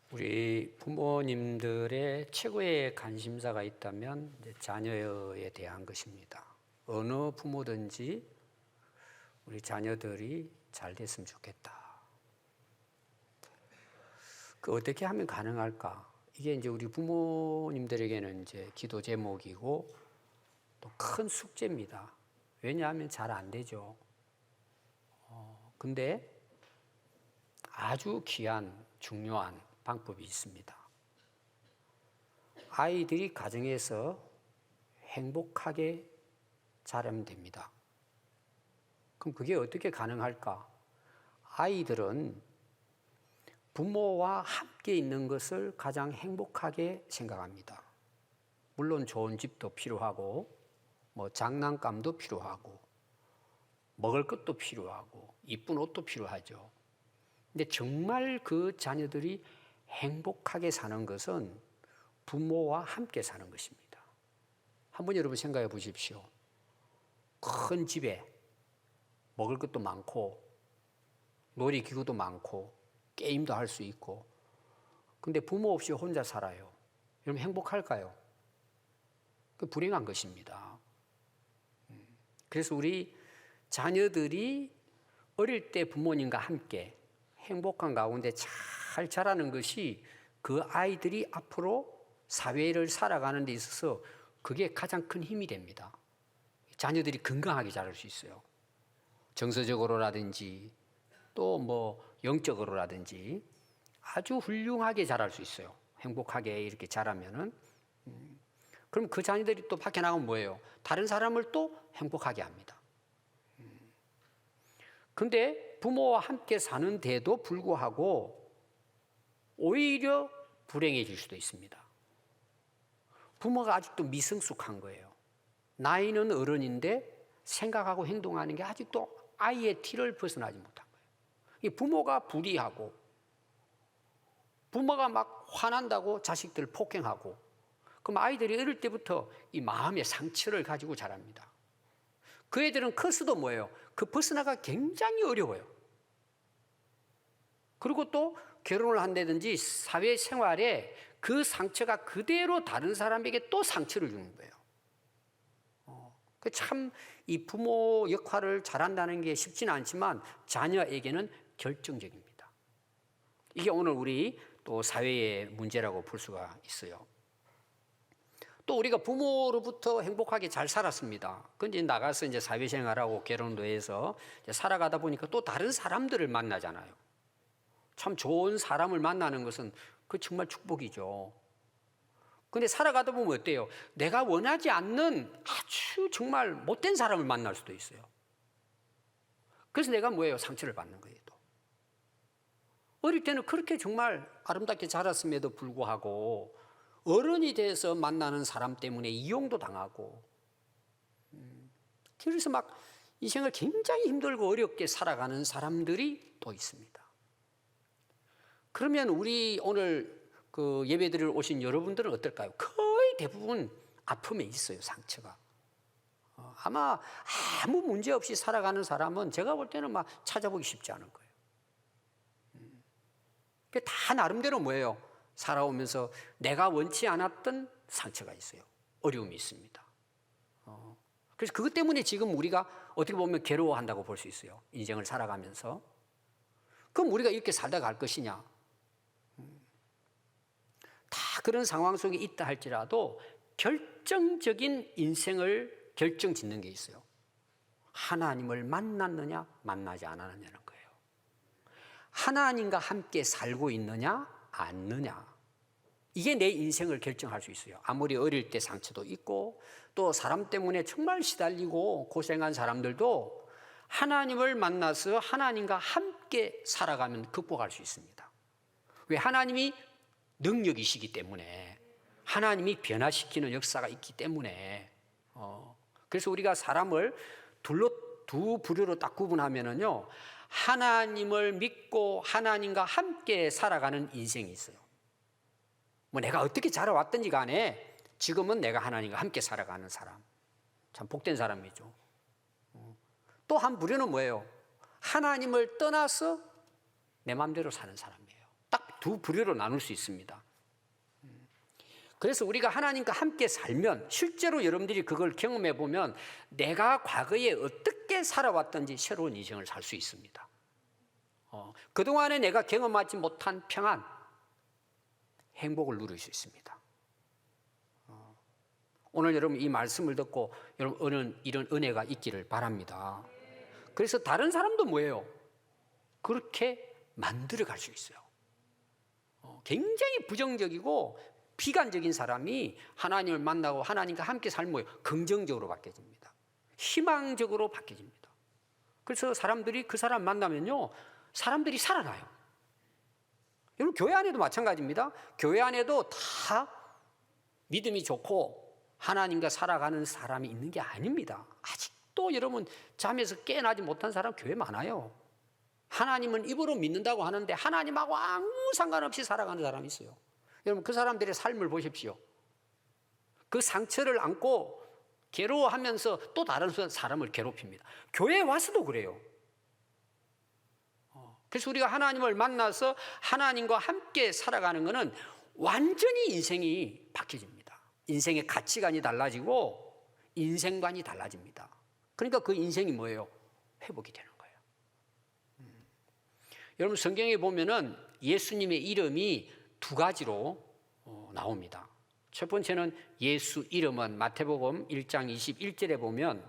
우리 부모님들의 최고의 관심사가 있다면 이제 자녀에 대한 것입니다. 어느 부모든지 우리 자녀들이 잘 됐으면 좋겠다. 어떻게 하면 가능할까? 이게 이제 우리 부모님들에게는 이제 기도 제목이고 또 큰 숙제입니다. 왜냐하면 잘 안 되죠. 근데 아주 귀한, 중요한 방법이 있습니다. 아이들이 가정에서 행복하게 자라면 됩니다. 그럼 그게 어떻게 가능할까? 아이들은 부모와 함께 있는 것을 가장 행복하게 생각합니다. 물론 좋은 집도 필요하고, 장난감도 필요하고, 먹을 것도 필요하고, 이쁜 옷도 필요하죠. 근데 정말 그 자녀들이 행복하게 사는 것은 부모와 함께 사는 것입니다. 한번 여러분 생각해 보십시오. 큰 집에 먹을 것도 많고, 놀이기구도 많고, 게임도 할 수 있고, 근데 부모 없이 혼자 살아요. 여러분 행복할까요? 그 불행한 것입니다. 그래서 우리 자녀들이 어릴 때 부모님과 함께 행복한 가운데 잘 자라는 것이 그 아이들이 앞으로 사회를 살아가는 데 있어서 그게 가장 큰 힘이 됩니다. 자녀들이 건강하게 자랄 수 있어요. 정서적으로라든지 또 영적으로라든지 아주 훌륭하게 자랄 수 있어요. 행복하게 이렇게 자라면은. 그럼 그 자녀들이 또 밖에 나가면 뭐예요? 다른 사람을 또 행복하게 합니다. 근데 부모와 함께 사는데도 불구하고 오히려 불행해질 수도 있습니다. 부모가 아직도 미성숙한 거예요. 나이는 어른인데 생각하고 행동하는 게 아직도 아이의 틀을 벗어나지 못한 거예요. 이 부모가 불의하고, 부모가 막 화난다고 자식들을 폭행하고, 그럼 아이들이 어릴 때부터 이 마음의 상처를 가지고 자랍니다. 그 애들은 커서도 뭐예요? 그 벗어나가 굉장히 어려워요. 그리고 또 결혼을 한다든지 사회생활에 그 상처가 그대로 다른 사람에게 또 상처를 주는 거예요. 참 이 부모 역할을 잘한다는 게 쉽지는 않지만 자녀에게는 결정적입니다. 이게 오늘 우리 또 사회의 문제라고 볼 수가 있어요. 또 우리가 부모로부터 행복하게 잘 살았습니다. 근데 나가서 이제 사회생활하고 결혼도 해서 이제 살아가다 보니까 또 다른 사람들을 만나잖아요. 참 좋은 사람을 만나는 것은 그 정말 축복이죠. 근데 살아가다 보면 어때요? 내가 원하지 않는 아주 정말 못된 사람을 만날 수도 있어요. 그래서 내가 뭐예요? 상처를 받는 거예요, 또. 어릴 때는 그렇게 정말 아름답게 자랐음에도 불구하고 어른이 돼서 만나는 사람 때문에 이용도 당하고, 그래서 막 인생을 굉장히 힘들고 어렵게 살아가는 사람들이 또 있습니다. 그러면 우리 오늘 그 예배드리러 오신 여러분들은 어떨까요? 거의 대부분 아픔에 있어요, 상처가. 아마 아무 문제 없이 살아가는 사람은 제가 볼 때는 막 찾아보기 쉽지 않을 거예요. 다 나름대로 뭐예요? 살아오면서 내가 원치 않았던 상처가 있어요. 어려움이 있습니다. 그래서 그것 때문에 지금 우리가 어떻게 보면 괴로워한다고 볼 수 있어요. 인생을 살아가면서. 그럼 우리가 이렇게 살다 갈 것이냐? 다 그런 상황 속에 있다 할지라도 결정적인 인생을 결정짓는 게 있어요. 하나님을 만났느냐, 만나지 않았느냐는 거예요. 하나님과 함께 살고 있느냐, 않느냐. 이게 내 인생을 결정할 수 있어요. 아무리 어릴 때 상처도 있고 또 사람 때문에 정말 시달리고 고생한 사람들도 하나님을 만나서 하나님과 함께 살아가면 극복할 수 있습니다. 왜? 하나님이 능력이시기 때문에, 하나님이 변화시키는 역사가 있기 때문에. 그래서 우리가 사람을 두 부류로 딱 구분하면은요, 하나님을 믿고 하나님과 함께 살아가는 인생이 있어요. 내가 어떻게 자라왔든지 간에 지금은 내가 하나님과 함께 살아가는 사람, 참 복된 사람이죠. 또 한 부류는 뭐예요? 하나님을 떠나서 내 마음대로 사는 사람이에요. 딱 두 부류로 나눌 수 있습니다. 그래서 우리가 하나님과 함께 살면 실제로 여러분들이 그걸 경험해 보면 내가 과거에 어떻게 살아왔던지 새로운 인생을 살 수 있습니다. 그동안에 내가 경험하지 못한 평안, 행복을 누릴 수 있습니다. 오늘 여러분 이 말씀을 듣고 여러분 이런 은혜가 있기를 바랍니다. 그래서 다른 사람도 뭐예요? 그렇게 만들어 갈 수 있어요. 굉장히 부정적이고 비관적인 사람이 하나님을 만나고 하나님과 함께 살면 긍정적으로 바뀌어집니다. 희망적으로 바뀌어집니다. 그래서 사람들이 그 사람 만나면요, 사람들이 살아나요. 여러분 교회 안에도 마찬가지입니다. 교회 안에도 다 믿음이 좋고 하나님과 살아가는 사람이 있는 게 아닙니다. 아직도 여러분 잠에서 깨어나지 못한 사람 교회 많아요. 하나님은 입으로 믿는다고 하는데 하나님하고 아무 상관없이 살아가는 사람이 있어요. 여러분 그 사람들의 삶을 보십시오. 그 상처를 안고 괴로워하면서 또 다른 사람을 괴롭힙니다. 교회에 와서도 그래요. 그래서 우리가 하나님을 만나서 하나님과 함께 살아가는 것은 완전히 인생이 바뀌어집니다. 인생의 가치관이 달라지고 인생관이 달라집니다. 그러니까 그 인생이 뭐예요? 회복이 되는 거예요. 여러분 성경에 보면은 예수님의 이름이 두 가지로 나옵니다. 첫 번째는 예수 이름은 마태복음 1장 21절에 보면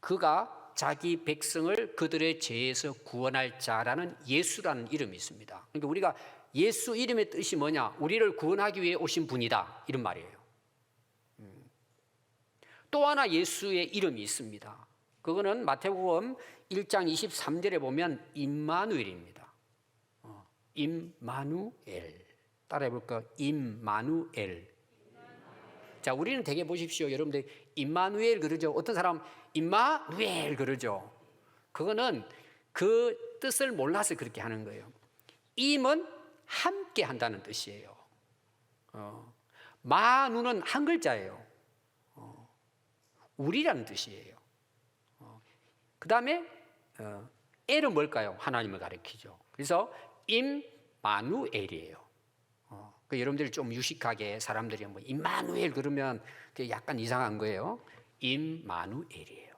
그가 자기 백성을 그들의 죄에서 구원할 자라는 예수라는 이름이 있습니다. 그러니까 우리가 예수 이름의 뜻이 뭐냐? 우리를 구원하기 위해 오신 분이다, 이런 말이에요. 또 하나 예수의 이름이 있습니다. 그거는 마태복음 1장 23절에 보면 임마누엘입니다. 임마누엘. 따라해 볼까요? 임마누엘. 자, 우리는 되게 보십시오. 여러분들 임마누엘 그러죠. 어떤 사람 임마누엘 그러죠. 그거는 그 뜻을 몰라서 그렇게 하는 거예요. 임은 함께 한다는 뜻이에요. 마누는 한 글자예요. 우리라는 뜻이에요. 그 다음에 엘은 뭘까요? 하나님을 가리키죠. 그래서 임마누엘이에요. 여러분들이 좀 유식하게 사람들이 뭐 임마누엘 그러면 약간 이상한 거예요. 임마누엘이에요.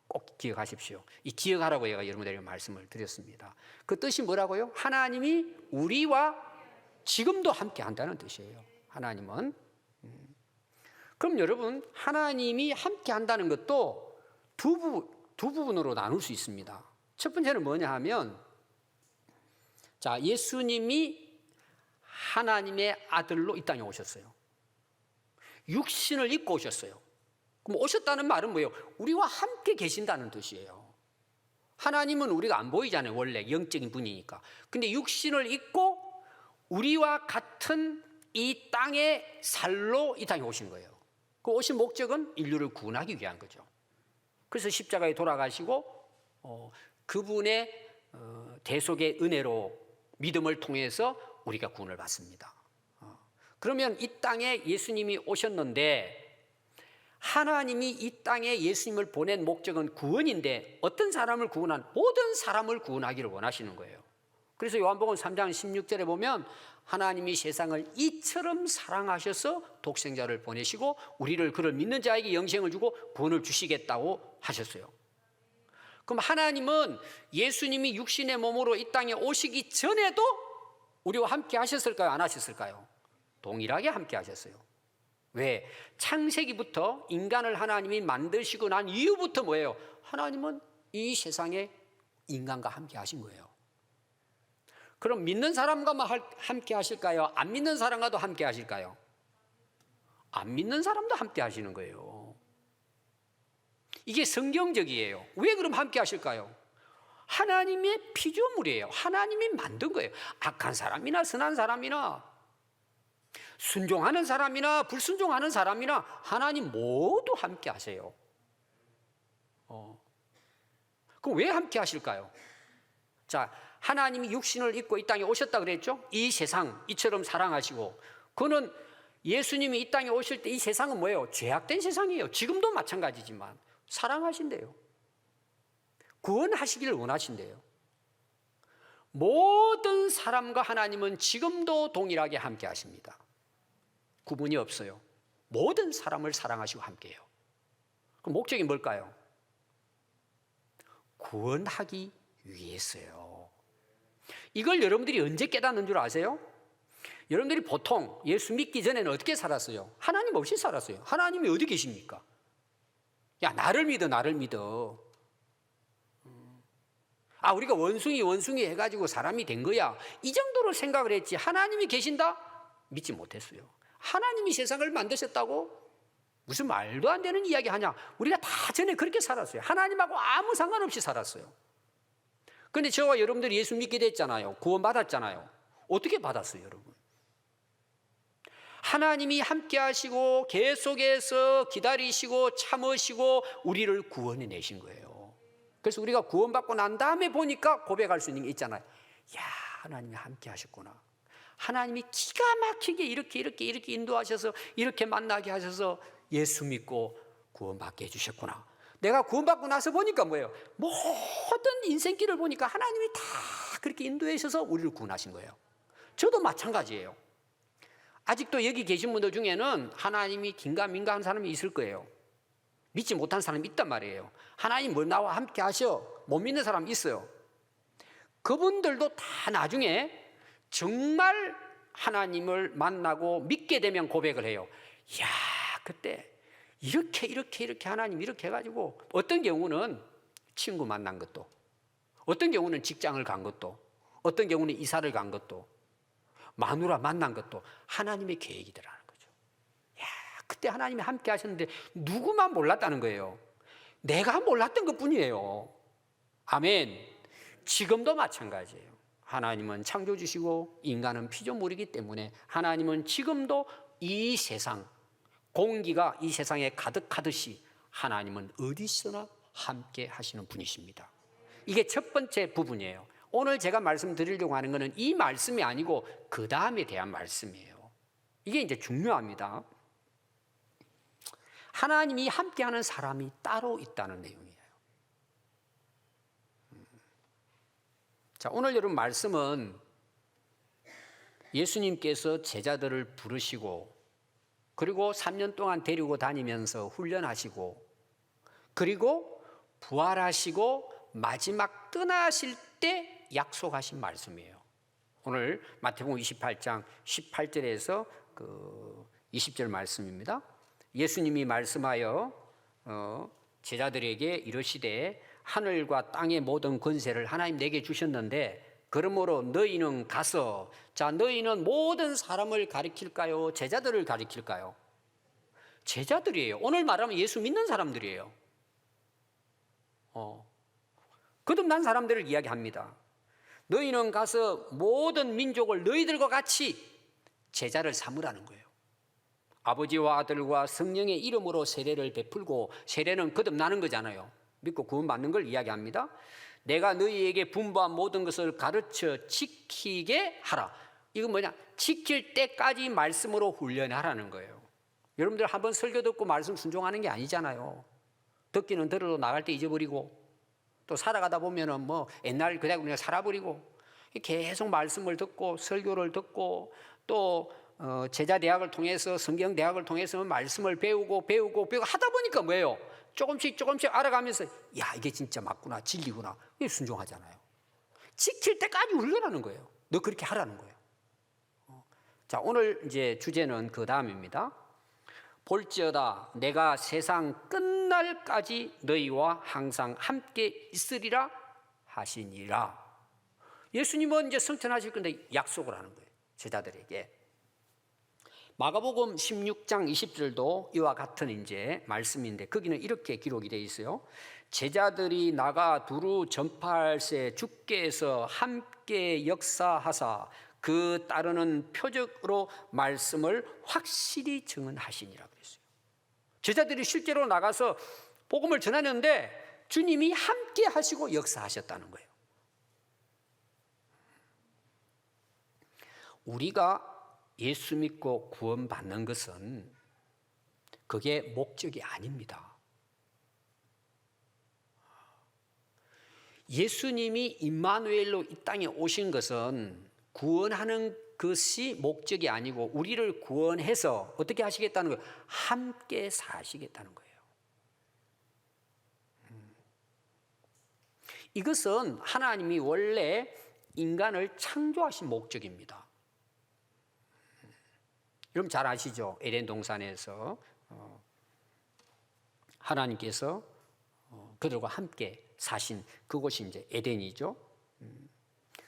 꼭 기억하십시오. 이 기억하라고 제가 여러분들에게 말씀을 드렸습니다. 그 뜻이 뭐라고요? 하나님이 우리와 지금도 함께 한다는 뜻이에요. 하나님은. 그럼 여러분 하나님이 함께 한다는 것도 두 부분으로 나눌 수 있습니다. 첫 번째는 뭐냐 하면 자, 예수님이 하나님의 아들로 이 땅에 오셨어요. 육신을 입고 오셨어요. 그럼 오셨다는 말은 뭐예요? 우리와 함께 계신다는 뜻이에요. 하나님은 우리가 안 보이잖아요. 원래 영적인 분이니까. 근데 육신을 입고 우리와 같은 이 땅의 살로 이 땅에 오신 거예요. 그 오신 목적은 인류를 구원하기 위한 거죠. 그래서 십자가에 돌아가시고 그분의 대속의 은혜로 믿음을 통해서 우리가 구원을 받습니다. 그러면 이 땅에 예수님이 오셨는데 하나님이 이 땅에 예수님을 보낸 목적은 구원인데 어떤 사람을 구원한 모든 사람을 구원하기를 원하시는 거예요. 그래서 요한복음 3장 16절에 보면 하나님이 세상을 이처럼 사랑하셔서 독생자를 보내시고 우리를 그를 믿는 자에게 영생을 주고 구원을 주시겠다고 하셨어요. 그럼 하나님은 예수님이 육신의 몸으로 이 땅에 오시기 전에도 우리와 함께 하셨을까요? 안 하셨을까요? 동일하게 함께 하셨어요. 왜? 창세기부터 인간을 하나님이 만드시고 난 이후부터 뭐예요? 하나님은 이 세상에 인간과 함께 하신 거예요. 그럼 믿는 사람과만 함께 하실까요? 안 믿는 사람과도 함께 하실까요? 안 믿는 사람도 함께 하시는 거예요. 이게 성경적이에요. 왜 그럼 함께 하실까요? 하나님의 피조물이에요. 하나님이 만든 거예요. 악한 사람이나 선한 사람이나 순종하는 사람이나 불순종하는 사람이나 하나님 모두 함께 하세요. 그럼 왜 함께 하실까요? 자, 하나님이 육신을 입고 이 땅에 오셨다 그랬죠? 이 세상 이처럼 사랑하시고 그는 예수님이 이 땅에 오실 때 이 세상은 뭐예요? 죄악된 세상이에요. 지금도 마찬가지지만 사랑하신대요. 구원하시기를 원하신대요. 모든 사람과 하나님은 지금도 동일하게 함께 하십니다. 구분이 없어요. 모든 사람을 사랑하시고 함께해요. 그 목적이 뭘까요? 구원하기 위해서요. 이걸 여러분들이 언제 깨닫는 줄 아세요? 여러분들이 보통 예수 믿기 전에는 어떻게 살았어요? 하나님 없이 살았어요. 하나님이 어디 계십니까? 야, 나를 믿어, 나를 믿어. 우리가 원숭이 해가지고 사람이 된 거야. 이 정도로 생각을 했지. 하나님이 계신다? 믿지 못했어요. 하나님이 세상을 만드셨다고? 무슨 말도 안 되는 이야기 하냐? 우리가 다 전에 그렇게 살았어요. 하나님하고 아무 상관없이 살았어요. 그런데 저와 여러분들이 예수 믿게 됐잖아요. 구원받았잖아요. 어떻게 받았어요, 여러분? 하나님이 함께 하시고 계속해서 기다리시고 참으시고 우리를 구원해 내신 거예요. 그래서 우리가 구원받고 난 다음에 보니까 고백할 수 있는 게 있잖아요. 야, 하나님이 함께 하셨구나. 하나님이 기가 막히게 이렇게 인도하셔서 이렇게 만나게 하셔서 예수 믿고 구원받게 해주셨구나. 내가 구원받고 나서 보니까 뭐예요? 모든 인생길을 보니까 하나님이 다 그렇게 인도해 주셔서 우리를 구원하신 거예요. 저도 마찬가지예요. 아직도 여기 계신 분들 중에는 하나님이 긴가민가 한 사람이 있을 거예요. 믿지 못한 사람이 있단 말이에요. 하나님 뭘 나와 함께 하셔? 못 믿는 사람 있어요. 그분들도 다 나중에 정말 하나님을 만나고 믿게 되면 고백을 해요. 이야, 그때 이렇게 하나님 이렇게 해가지고 어떤 경우는 친구 만난 것도, 어떤 경우는 직장을 간 것도, 어떤 경우는 이사를 간 것도, 마누라 만난 것도 하나님의 계획이더라는 거죠. 야, 그때 하나님이 함께 하셨는데 누구만 몰랐다는 거예요. 내가 몰랐던 것뿐이에요. 아멘. 지금도 마찬가지예요. 하나님은 창조주시고 인간은 피조물이기 때문에 하나님은 지금도 이 세상, 공기가 이 세상에 가득하듯이 하나님은 어디서나 함께 하시는 분이십니다. 이게 첫 번째 부분이에요. 오늘 제가 말씀드리려고 하는 것은 이 말씀이 아니고 그 다음에 대한 말씀이에요. 이게 이제 중요합니다. 하나님이 함께하는 사람이 따로 있다는 내용이에요. 자, 오늘 여러분 말씀은 예수님께서 제자들을 부르시고 그리고 3년 동안 데리고 다니면서 훈련하시고 그리고 부활하시고 마지막 떠나실 때 약속하신 말씀이에요. 오늘 마태복음 28장 18절에서 20절 말씀입니다. 예수님이 말씀하여 제자들에게 이르시되 하늘과 땅의 모든 권세를 하나님 내게 주셨는데 그러므로 너희는 가서, 자, 너희는 모든 사람을 가리킬까요? 제자들을 가리킬까요? 제자들이에요. 오늘 말하면 예수 믿는 사람들이에요. 거듭난 사람들을 이야기합니다. 너희는 가서 모든 민족을 너희들과 같이 제자를 삼으라는 거예요. 아버지와 아들과 성령의 이름으로 세례를 베풀고, 세례는 거듭나는 거잖아요. 믿고 구원받는 걸 이야기합니다. 내가 너희에게 분부한 모든 것을 가르쳐 지키게 하라. 이건 뭐냐? 지킬 때까지 말씀으로 훈련하라는 거예요. 여러분들 한번 설교 듣고 말씀 순종하는 게 아니잖아요. 듣기는 들어도 나갈 때 잊어버리고 또 살아가다 보면은 뭐 옛날 그대로 그냥 살아버리고 계속 말씀을 듣고 설교를 듣고 또 제자 대학을 통해서 성경 대학을 통해서 말씀을 배우고 하다 보니까 뭐예요? 조금씩 알아가면서 야, 이게 진짜 맞구나, 진리구나, 이게 순종하잖아요. 지킬 때까지 훈련하는 거예요. 너 그렇게 하라는 거예요. 자, 오늘 이제 주제는 그 다음입니다. 볼지어다 내가 세상 끝날까지 너희와 항상 함께 있으리라 하시니라. 예수님은 이제 승천하실 건데 약속을 하는 거예요, 제자들에게. 마가복음 16장 20절도 이와 같은 이제 말씀인데 거기는 이렇게 기록이 되어 있어요. 제자들이 나가 두루 전파할새 주께서 함께 역사하사 그 따르는 표적으로 말씀을 확실히 증언하시니라 그랬어요. 제자들이 실제로 나가서 복음을 전하는데 주님이 함께 하시고 역사하셨다는 거예요. 우리가 예수 믿고 구원받는 것은 그게 목적이 아닙니다. 예수님이 임마누엘로 이 땅에 오신 것은 구원하는 것이 목적이 아니고 우리를 구원해서 어떻게 하시겠다는 거예요? 함께 사시겠다는 거예요. 이것은 하나님이 원래 인간을 창조하신 목적입니다. 여러분 잘 아시죠? 에덴 동산에서 하나님께서 그들과 함께 사신 그곳이 이제 에덴이죠.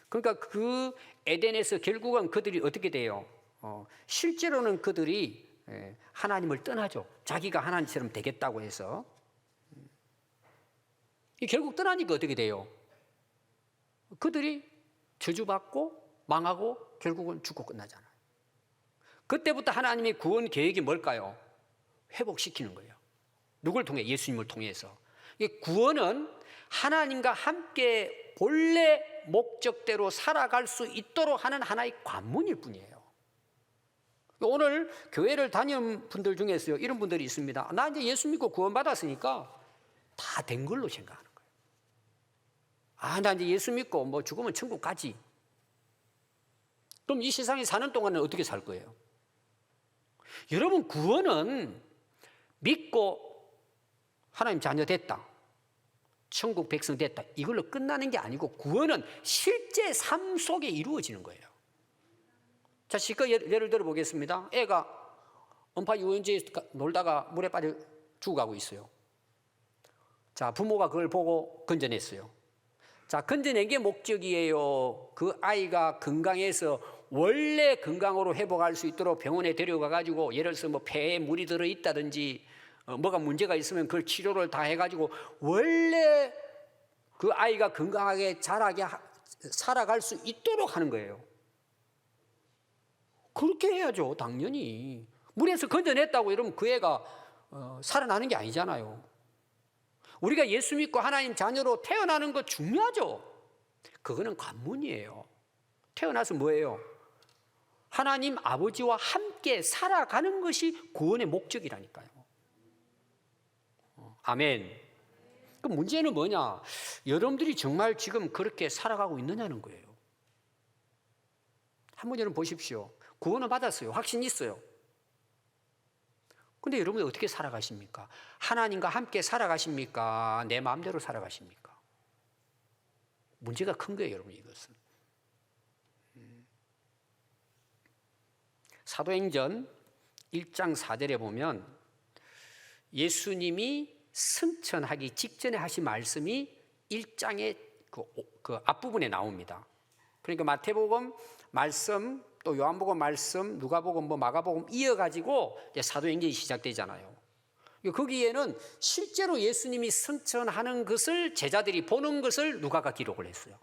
그러니까 그 에덴에서 결국은 그들이 어떻게 돼요? 실제로는 그들이 하나님을 떠나죠. 자기가 하나님처럼 되겠다고 해서. 결국 떠나니까 어떻게 돼요? 그들이 저주받고 망하고 결국은 죽고 끝나잖아요. 그때부터 하나님의 구원 계획이 뭘까요? 회복시키는 거예요. 누굴 통해? 예수님을 통해서. 구원은 하나님과 함께 본래 목적대로 살아갈 수 있도록 하는 하나의 관문일 뿐이에요. 오늘 교회를 다니는 분들 중에서요, 이런 분들이 있습니다. 나 이제 예수 믿고 구원받았으니까 다 된 걸로 생각하는 거예요. 나 이제 예수 믿고 뭐 죽으면 천국 가지. 그럼 이 세상에 사는 동안은 어떻게 살 거예요? 여러분, 구원은 믿고 하나님 자녀 됐다, 천국 백성 됐다, 이걸로 끝나는 게 아니고 구원은 실제 삶 속에 이루어지는 거예요. 자, 실컷 예를 들어 보겠습니다. 애가 음파 유원지에 놀다가 물에 빠져 죽어가고 있어요. 자, 부모가 그걸 보고 건져냈어요. 자, 건져낸 게 목적이에요? 그 아이가 건강해서 원래 건강으로 회복할 수 있도록 병원에 데려가 가지고 예를 들어서 뭐 폐에 물이 들어 있다든지 뭐가 문제가 있으면 그걸 치료를 다 해가지고 원래 그 아이가 건강하게 자라게 살아갈 수 있도록 하는 거예요. 그렇게 해야죠, 당연히. 물에서 건져냈다고 이러면 그 애가 살아나는 게 아니잖아요. 우리가 예수 믿고 하나님 자녀로 태어나는 거 중요하죠. 그거는 관문이에요. 태어나서 뭐예요? 하나님 아버지와 함께 살아가는 것이 구원의 목적이라니까요. 아멘. 그 문제는 뭐냐? 여러분들이 정말 지금 그렇게 살아가고 있느냐는 거예요. 한번 여러분 보십시오. 구원을 받았어요. 확신 있어요. 근데 여러분들 어떻게 살아가십니까? 하나님과 함께 살아가십니까? 내 마음대로 살아가십니까? 문제가 큰 거예요, 여러분, 이것은. 사도행전 1장 4절에 보면 예수님이 승천하기 직전에 하신 말씀이 1장의 그 앞부분에 나옵니다. 그러니까 마태복음 말씀, 또 요한복음 말씀, 누가복음, 마가복음 이어가지고 사도행전이 시작되잖아요. 거기에는 실제로 예수님이 승천하는 것을 제자들이 보는 것을 누가가 기록을 했어요.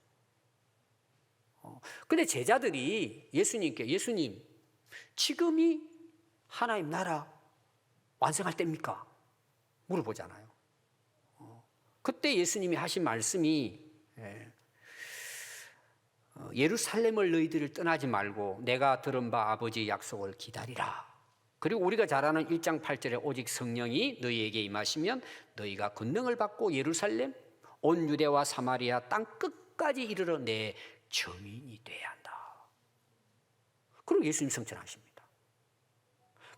근데 제자들이 예수님께, 예수님, 지금이 하나님 나라 완성할 때입니까? 물어보잖아요. 그때 예수님이 하신 말씀이 예루살렘을 너희들을 떠나지 말고 내가 들은 바 아버지의 약속을 기다리라. 그리고 우리가 잘 아는 1장 8절에 오직 성령이 너희에게 임하시면 너희가 권능을 받고 예루살렘, 온 유대와 사마리아 땅 끝까지 이르러 내 증인이 돼야 한다. 그리고 예수님 승천하십니다.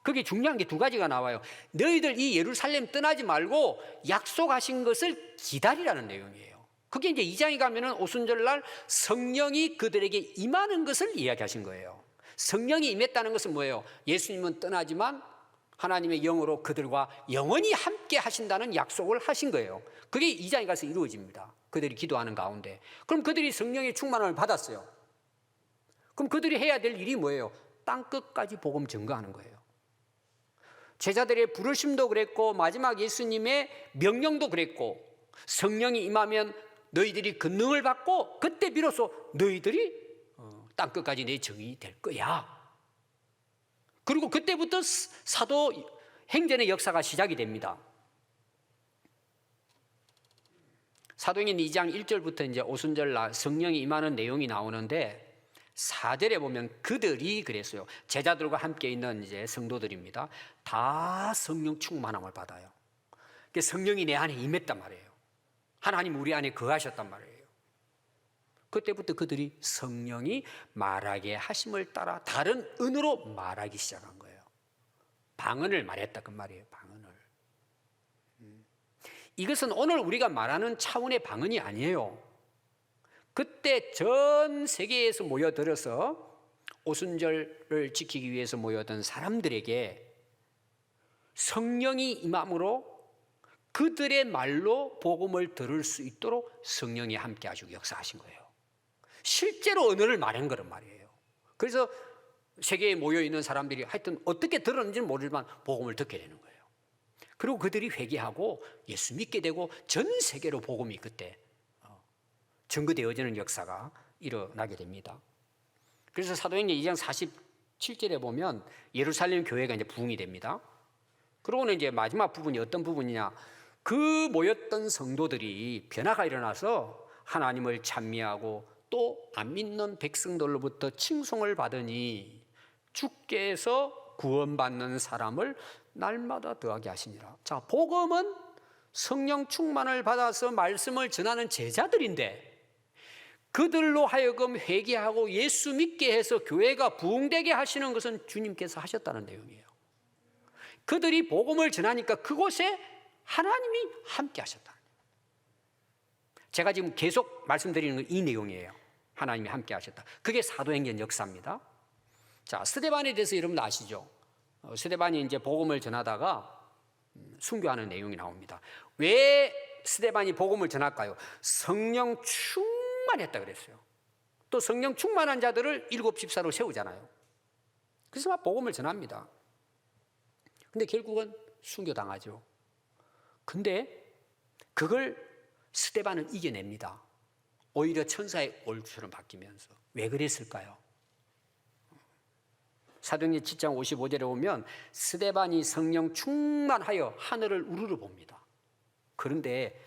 그게 중요한 게 두 가지가 나와요. 너희들 이 예루살렘 떠나지 말고 약속하신 것을 기다리라는 내용이에요. 그게 이제 2장에 가면은 오순절날 성령이 그들에게 임하는 것을 이야기하신 거예요. 성령이 임했다는 것은 뭐예요? 예수님은 떠나지만 하나님의 영으로 그들과 영원히 함께 하신다는 약속을 하신 거예요. 그게 2장에 가서 이루어집니다. 그들이 기도하는 가운데. 그럼 그들이 성령의 충만을 받았어요. 그럼 그들이 해야 될 일이 뭐예요? 땅 끝까지 복음 증거하는 거예요. 제자들의 부르심도 그랬고 마지막 예수님의 명령도 그랬고 성령이 임하면 너희들이 권능을 받고 그때 비로소 너희들이 땅 끝까지 내 증인이 될 거야. 그리고 그때부터 사도 행전의 역사가 시작이 됩니다. 사도행전 2장 1절부터 이제 오순절날 성령이 임하는 내용이 나오는데 4절에 보면 그들이 그랬어요. 제자들과 함께 있는 이제 성도들입니다. 다 성령 충만함을 받아요. 성령이 내 안에 임했단 말이에요. 하나님 우리 안에 거하셨단 말이에요. 그때부터 그들이 성령이 말하게 하심을 따라 다른 언어로 말하기 시작한 거예요. 방언을 말했다 그 말이에요. 방언을. 이것은 오늘 우리가 말하는 차원의 방언이 아니에요. 그때 전 세계에서 모여들어서 오순절을 지키기 위해서 모여든 사람들에게 성령이 임함으로 그들의 말로 복음을 들을 수 있도록 성령이 함께 하시고 역사하신 거예요. 실제로 언어를 말한 거란 말이에요. 그래서 세계에 모여있는 사람들이 하여튼 어떻게 들었는지는 모르지만 복음을 듣게 되는 거예요. 그리고 그들이 회개하고 예수 믿게 되고 전 세계로 복음이 그때 전거되어지는 역사가 일어나게 됩니다. 그래서 사도행전 2장 47절에 보면 예루살렘 교회가 이제 부흥이 됩니다. 그러고는 이제 마지막 부분이 어떤 부분이냐? 그 모였던 성도들이 변화가 일어나서 하나님을 찬미하고 또 안 믿는 백성들로부터 칭송을 받으니 주께서 구원받는 사람을 날마다 더하게 하시니라. 자, 복음은 성령 충만을 받아서 말씀을 전하는 제자들인데 그들로 하여금 회개하고 예수 믿게 해서 교회가 부흥되게 하시는 것은 주님께서 하셨다는 내용이에요. 그들이 복음을 전하니까 그곳에 하나님이 함께 하셨다. 제가 지금 계속 말씀드리는 건 이 내용이에요. 하나님이 함께 하셨다. 그게 사도행전 역사입니다. 자, 스데반에 대해서 여러분 아시죠? 스데반이 이제 복음을 전하다가 순교하는 내용이 나옵니다. 왜 스데반이 복음을 전할까요? 성령 충만했다 그랬어요. 또 성령 충만한 자들을 7 집사로 세우잖아요. 그래서 막 복음을 전합니다. 근데 결국은 순교당하죠. 근데 그걸 스데반은 이겨냅니다. 오히려 천사의 얼굴처럼 바뀌면서. 왜 그랬을까요? 사도행전 7장 55절에 보면 스데반이 성령 충만하여 하늘을 우르르 봅니다. 그런데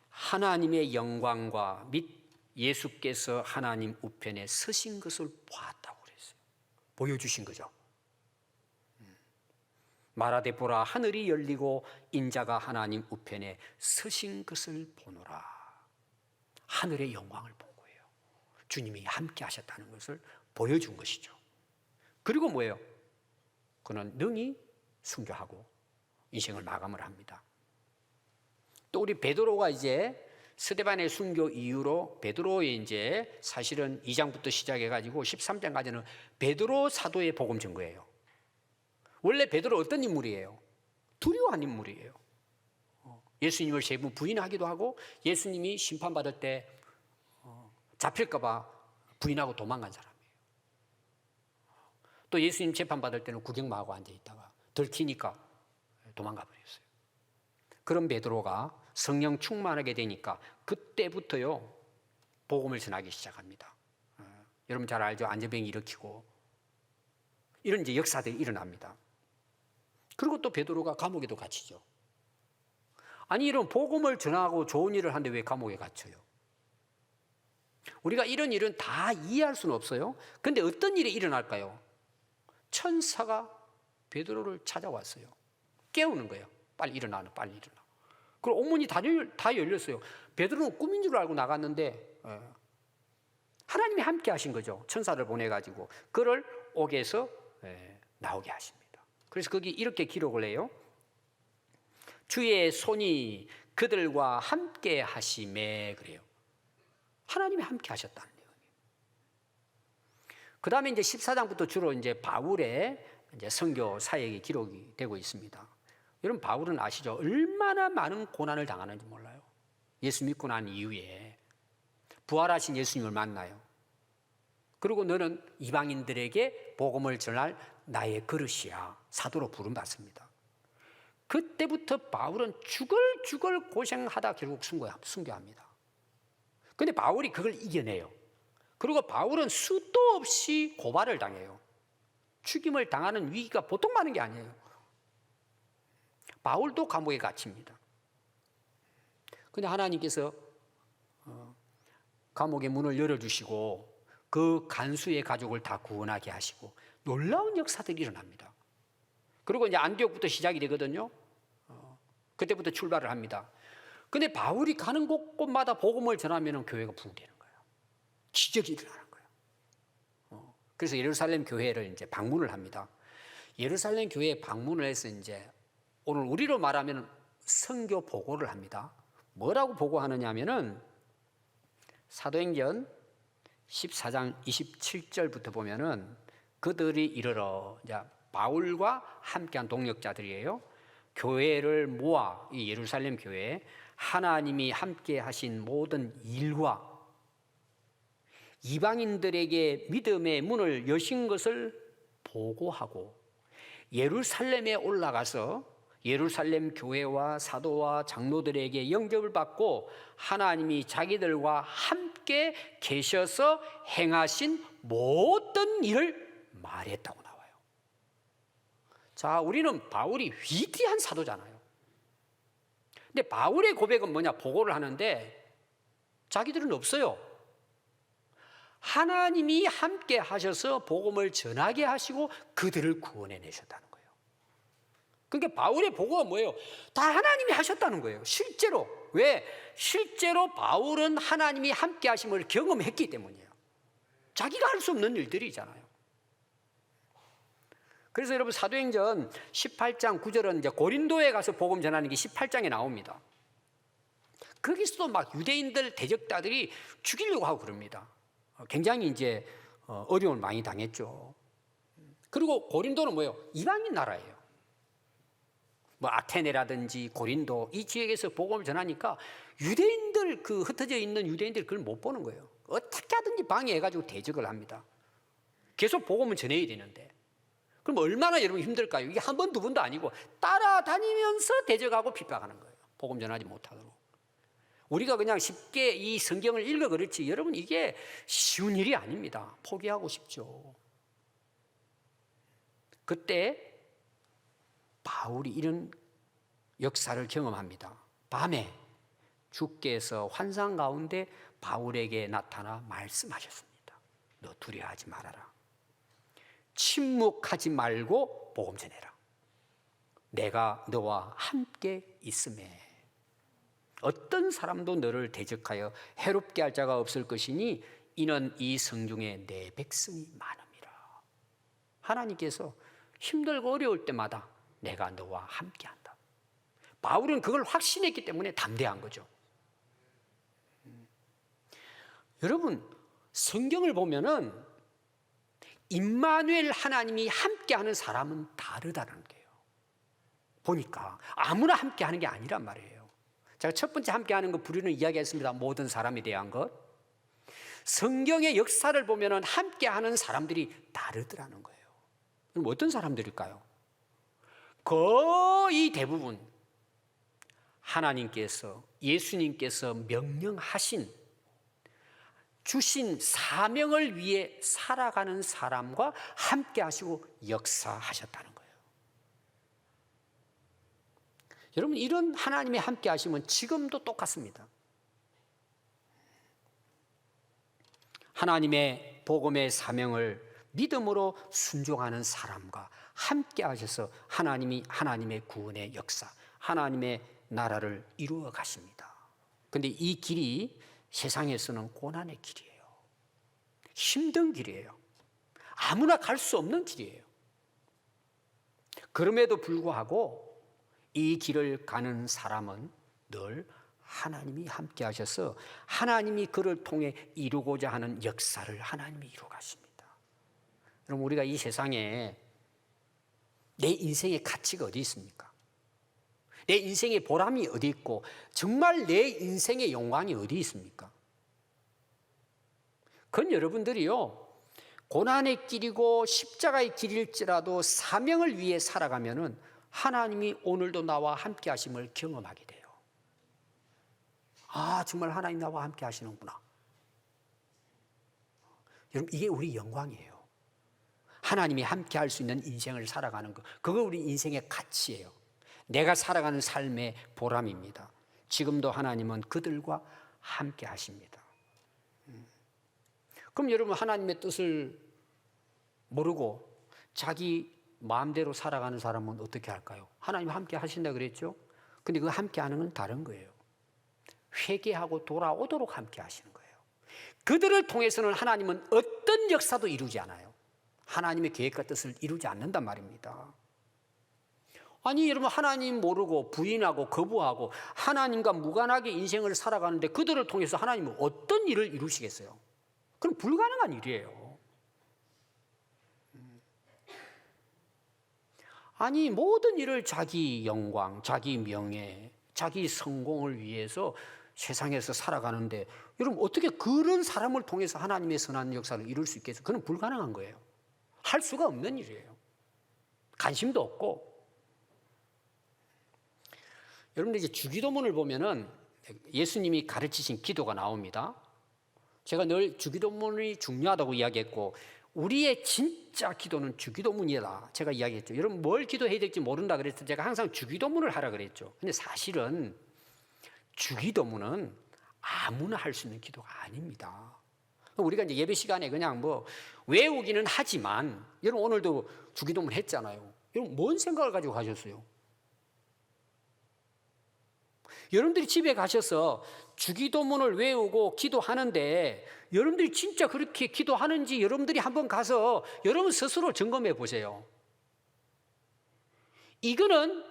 하나님의 영광과 및 예수께서 하나님 우편에 서신 것을 보았다고 그랬어요. 보여주신 거죠. 말하되 보라, 하늘이 열리고 인자가 하나님 우편에 서신 것을 보노라. 하늘의 영광을 본 거예요. 주님이 함께 하셨다는 것을 보여준 것이죠. 그리고 뭐예요? 그는 능히 순교하고 인생을 마감을 합니다. 또 우리 베드로가 이제 스데반의 순교 이후로 베드로의 이제 사실은 2장부터 시작해가지고 13장까지는 베드로 사도의 복음 전거예요. 원래 베드로 어떤 인물이에요? 두려워한 인물이에요. 예수님을 3번 부인하기도 하고 예수님이 심판받을 때 잡힐까 봐 부인하고 도망간 사람이에요. 또 예수님 재판받을 때는 구경만 하고 앉아있다가 들키니까 도망가 버렸어요. 그런 베드로가 성령 충만하게 되니까 그때부터요 복음을 전하기 시작합니다. 여러분 잘 알죠? 안전병이 일으키고 이런 이제 역사들이 일어납니다. 그리고 또 베드로가 감옥에도 갇히죠. 아니 이런 복음을 전하고 좋은 일을 하는데 왜 감옥에 갇혀요? 우리가 이런 일은 다 이해할 수는 없어요. 그런데 어떤 일이 일어날까요? 천사가 베드로를 찾아왔어요. 깨우는 거예요. 빨리 일어나, 빨리 일어나. 그리고 옥문이 다 열렸어요. 베드로는 꿈인 줄 알고 나갔는데 하나님이 함께 하신 거죠. 천사를 보내가지고 그를 옥에서 나오게 하십니다. 그래서 거기 이렇게 기록을 해요. 주의 손이 그들과 함께 하심에 그래요. 하나님이 함께 하셨다는 내용이에요. 그 다음에 이제 14장부터 주로 이제 바울의 이제 선교 사역이 기록이 되고 있습니다. 여러분 바울은 아시죠? 얼마나 많은 고난을 당하는지 몰라요. 예수 믿고 난 이후에 부활하신 예수님을 만나요. 그리고 너는 이방인들에게 복음을 전할 나의 그릇이야. 사도로 부름받습니다. 그때부터 바울은 죽을 고생하다 결국 순교합니다. 그런데 바울이 그걸 이겨내요. 그리고 바울은 수도 없이 고발을 당해요. 죽임을 당하는 위기가 보통 많은 게 아니에요. 바울도 감옥에 갇힙니다. 그런데 하나님께서 감옥의 문을 열어주시고 그 간수의 가족을 다 구원하게 하시고 놀라운 역사들이 일어납니다. 그리고 이제 안디옥부터 시작이 되거든요. 그때부터 출발을 합니다. 근데 바울이 가는 곳곳마다 복음을 전하면 교회가 부흥되는 거예요. 기적이 일어나는 거예요. 그래서 예루살렘 교회를 이제 방문을 합니다. 예루살렘 교회에 방문을 해서 이제 오늘 우리로 말하면 선교 보고를 합니다. 뭐라고 보고하느냐 하면은 사도행전 14장 27절부터 보면은 그들이 이르러, 이제 바울과 함께한 동역자들이에요. 교회를 모아, 이 예루살렘 교회에 하나님이 함께 하신 모든 일과 이방인들에게 믿음의 문을 여신 것을 보고하고 예루살렘에 올라가서 예루살렘 교회와 사도와 장로들에게 영접을 받고 하나님이 자기들과 함께 계셔서 행하신 모든 일을 말했다고 나와요. 자, 우리는 바울이 위대한 사도잖아요. 근데 바울의 고백은 뭐냐? 보고를 하는데 자기들은 없어요. 하나님이 함께 하셔서 복음을 전하게 하시고 그들을 구원해 내셨다는 거예요. 그러니까 바울의 보고가 뭐예요? 다 하나님이 하셨다는 거예요. 실제로. 왜? 실제로 바울은 하나님이 함께 하심을 경험했기 때문이에요. 자기가 할 수 없는 일들이잖아요. 그래서 여러분 사도행전 18장 9절은 이제 고린도에 가서 복음 전하는 게 18장에 나옵니다. 거기서도 막 유대인들 대적자들이 죽이려고 하고 그럽니다. 굉장히 이제 어려움을 많이 당했죠. 그리고 고린도는 뭐예요? 이방인 나라예요. 뭐 아테네라든지 고린도 이 지역에서 복음을 전하니까 유대인들, 그 흩어져 있는 유대인들이 그걸 못 보는 거예요. 어떻게 하든지 방해해가지고 대적을 합니다. 계속 복음을 전해야 되는데. 그럼 얼마나 여러분 힘들까요? 이게 한 번, 두 번도 아니고 따라다니면서 대적하고 핍박하는 거예요. 복음 전하지 못하도록. 우리가 그냥 쉽게 이 성경을 읽어 그렇지 여러분 이게 쉬운 일이 아닙니다. 포기하고 싶죠. 그때 바울이 이런 역사를 경험합니다. 밤에 주께서 환상 가운데 바울에게 나타나 말씀하셨습니다. 너 두려워하지 말아라. 침묵하지 말고 복음 전해라. 내가 너와 함께 있음에 어떤 사람도 너를 대적하여 해롭게 할 자가 없을 것이니 이는 이 성중에 내 백성이 많음이라. 하나님께서 힘들고 어려울 때마다 내가 너와 함께한다. 바울은 그걸 확신했기 때문에 담대한 거죠. 여러분 성경을 보면은 임마누엘 하나님이 함께하는 사람은 다르다는 거예요. 보니까 아무나 함께하는 게 아니란 말이에요. 제가 첫 번째 함께하는 거 부르는 이야기했습니다. 모든 사람에 대한 것. 성경의 역사를 보면은 함께하는 사람들이 다르더라는 거예요. 그럼 어떤 사람들일까요? 거의 대부분 하나님께서 예수님께서 명령하신 주신 사명을 위해 살아가는 사람과 함께 하시고 역사하셨다는 거예요. 여러분 이런 하나님이 함께 하시면 지금도 똑같습니다. 하나님의 복음의 사명을 믿음으로 순종하는 사람과 함께 하셔서 하나님이 하나님의 구원의 역사, 하나님의 나라를 이루어 가십니다. 그런데 이 길이 세상에서는 고난의 길이에요. 힘든 길이에요. 아무나 갈 수 없는 길이에요. 그럼에도 불구하고 이 길을 가는 사람은 늘 하나님이 함께 하셔서 하나님이 그를 통해 이루고자 하는 역사를 하나님이 이루어 가십니다. 그럼 우리가 이 세상에 내 인생의 가치가 어디 있습니까? 내 인생의 보람이 어디 있고 정말 내 인생의 영광이 어디 있습니까? 그건 여러분들이요 고난의 길이고 십자가의 길일지라도 사명을 위해 살아가면은 하나님이 오늘도 나와 함께 하심을 경험하게 돼요. 아 정말 하나님 나와 함께 하시는구나. 여러분 이게 우리 영광이에요. 하나님이 함께 할 수 있는 인생을 살아가는 것, 그거 우리 인생의 가치예요. 내가 살아가는 삶의 보람입니다. 지금도 하나님은 그들과 함께 하십니다. 그럼 여러분 하나님의 뜻을 모르고 자기 마음대로 살아가는 사람은 어떻게 할까요? 하나님 함께 하신다 그랬죠? 근데 그 함께 하는 건 다른 거예요. 회개하고 돌아오도록 함께 하시는 거예요. 그들을 통해서는 하나님은 어떤 역사도 이루지 않아요. 하나님의 계획과 뜻을 이루지 않는단 말입니다. 아니 여러분, 하나님 모르고 부인하고 거부하고 하나님과 무관하게 인생을 살아가는데 그들을 통해서 하나님은 어떤 일을 이루시겠어요? 그럼 불가능한 일이에요. 아니 모든 일을 자기 영광, 자기 명예, 자기 성공을 위해서 세상에서 살아가는데 여러분 어떻게 그런 사람을 통해서 하나님의 선한 역사를 이룰 수 있겠어요? 그건 불가능한 거예요. 할 수가 없는 일이에요. 관심도 없고. 여러분들 이제 주기도문을 보면은 예수님이 가르치신 기도가 나옵니다. 제가 늘 주기도문이 중요하다고 이야기했고 우리의 진짜 기도는 주기도문이다 제가 이야기했죠. 여러분 뭘 기도해야 될지 모른다 그래서 제가 항상 주기도문을 하라 그랬죠. 근데 사실은 주기도문은 아무나 할 수 있는 기도가 아닙니다. 우리가 이제 예배 시간에 그냥 뭐 외우기는 하지만 여러분 오늘도 주기도문 했잖아요. 여러분 뭔 생각을 가지고 가셨어요? 여러분들이 집에 가셔서 주기도문을 외우고 기도하는데 여러분들이 진짜 그렇게 기도하는지 여러분들이 한번 가서 여러분 스스로 점검해 보세요. 이거는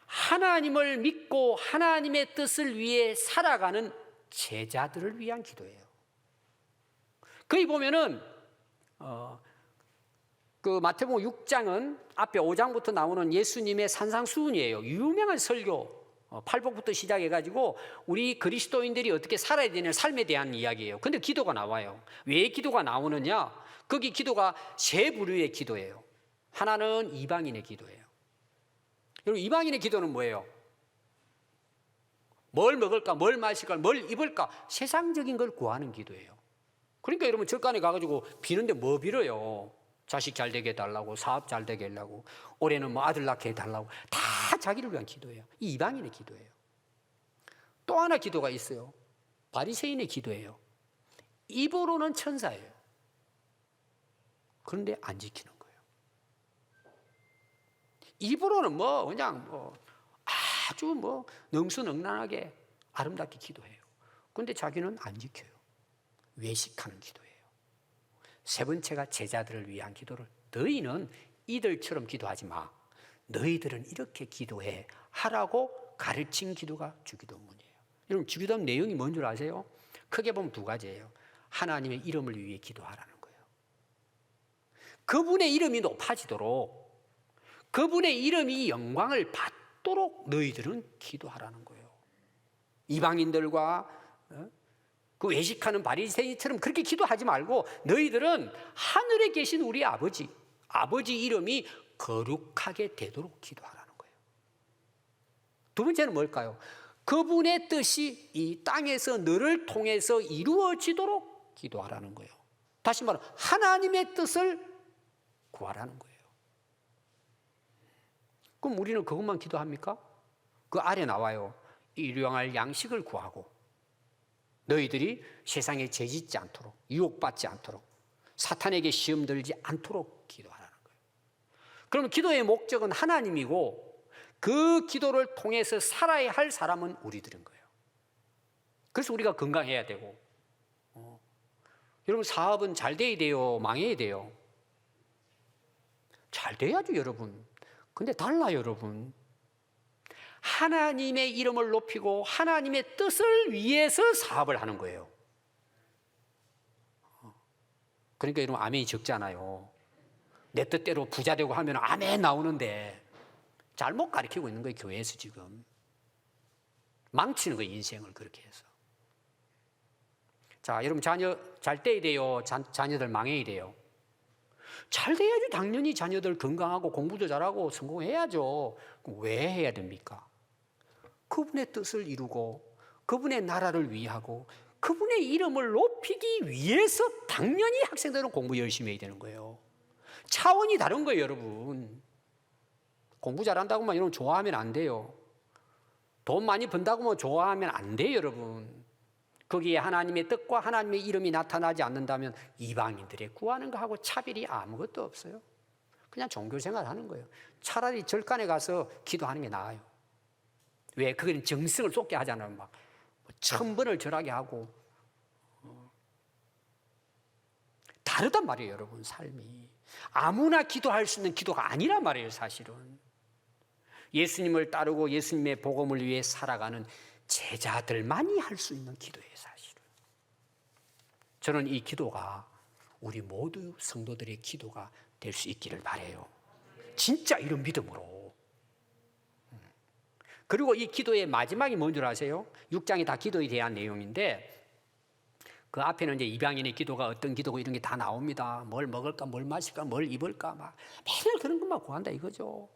하나님을 믿고 하나님의 뜻을 위해 살아가는 제자들을 위한 기도예요. 거기 보면은 그 마태복음 6장은 앞에 5장부터 나오는 예수님의 산상수훈이에요. 유명한 설교. 팔복부터 시작해가지고 우리 그리스도인들이 어떻게 살아야 되는 삶에 대한 이야기예요. 근데 기도가 나와요. 왜 기도가 나오느냐? 거기 기도가 세 부류의 기도예요. 하나는 이방인의 기도예요. 여러분 이방인의 기도는 뭐예요? 뭘 먹을까? 뭘 마실까? 뭘 입을까? 세상적인 걸 구하는 기도예요. 그러니까 여러분 절간에 가가지고 비는데 뭐 빌어요? 자식 잘 되게 해달라고, 사업 잘 되게 해달라고, 올해는 뭐 아들 낳게 해달라고. 다 자기를 위한 기도예요. 이 이방인의 기도예요. 또 하나 기도가 있어요. 바리새인의 기도예요. 입으로는 천사예요. 그런데 안 지키는 거예요. 입으로는 뭐 그냥 뭐 아주 뭐 능수능란하게 아름답게 기도해요. 그런데 자기는 안 지켜요. 외식하는 기도예요. 세 번째가 제자들을 위한 기도를 너희는 이들처럼 기도하지 마. 너희들은 이렇게 기도해 하라고 가르친 기도가 주기도문이에요. 여러분 주기도문 내용이 뭔 줄 아세요? 크게 보면 두 가지예요. 하나님의 이름을 위해 기도하라는 거예요. 그분의 이름이 높아지도록 그분의 이름이 영광을 받도록 너희들은 기도하라는 거예요. 이방인들과 그 외식하는 바리새인처럼 그렇게 기도하지 말고 너희들은 하늘에 계신 우리 아버지 이름이 거룩하게 되도록 기도하라는 거예요. 두 번째는 뭘까요? 그분의 뜻이 이 땅에서 너를 통해서 이루어지도록 기도하라는 거예요. 다시 말하면 하나님의 뜻을 구하라는 거예요. 그럼 우리는 그것만 기도합니까? 그 아래 나와요. 일용할 양식을 구하고 너희들이 세상에 죄짓지 않도록 유혹받지 않도록 사탄에게 시험 들지 않도록 기도하라는 거예요. 그러면 기도의 목적은 하나님이고 그 기도를 통해서 살아야 할 사람은 우리들인 거예요. 그래서 우리가 건강해야 되고 여러분 사업은 잘 돼야 돼요? 망해야 돼요? 잘 돼야죠 여러분. 근데 달라요 여러분. 하나님의 이름을 높이고 하나님의 뜻을 위해서 사업을 하는 거예요. 그러니까 여러분 아멘이 적잖아요. 내 뜻대로 부자 되고 하면 아멘 나오는데 잘못 가르치고 있는 거예요. 교회에서 지금 망치는 거예요. 인생을 그렇게 해서. 자 여러분 자녀 잘 돼야 돼요? 자녀들 망해야 돼요? 잘 돼야죠. 당연히 자녀들 건강하고 공부도 잘하고 성공해야죠. 왜 해야 됩니까? 그분의 뜻을 이루고 그분의 나라를 위하고 그분의 이름을 높이기 위해서 당연히 학생들은 공부 열심히 해야 되는 거예요. 차원이 다른 거예요 여러분. 공부 잘한다고만 여러분 좋아하면 안 돼요. 돈 많이 번다고만 좋아하면 안 돼요 여러분. 거기에 하나님의 뜻과 하나님의 이름이 나타나지 않는다면 이방인들의 구하는 거하고 차별이 아무것도 없어요. 그냥 종교생활 하는 거예요. 차라리 절간에 가서 기도하는 게 나아요. 왜? 그건 정성을 쏟게 하잖아요. 막 1000번을 절하게 하고 다르단 말이에요, 여러분. 삶이 아무나 기도할 수 있는 기도가 아니란 말이에요. 사실은 예수님을 따르고 예수님의 복음을 위해 살아가는 제자들만이 할 수 있는 기도예요. 사실은 저는 이 기도가 우리 모두 성도들의 기도가 될 수 있기를 바라요. 진짜 이런 믿음으로. 그리고 이 기도의 마지막이 뭔 줄 아세요? 6장이 다 기도에 대한 내용인데 그 앞에는 이제 이방인의 기도가 어떤 기도고 이런 게 다 나옵니다. 뭘 먹을까, 뭘 마실까, 뭘 입을까, 막 맨날 그런 것만 구한다 이거죠.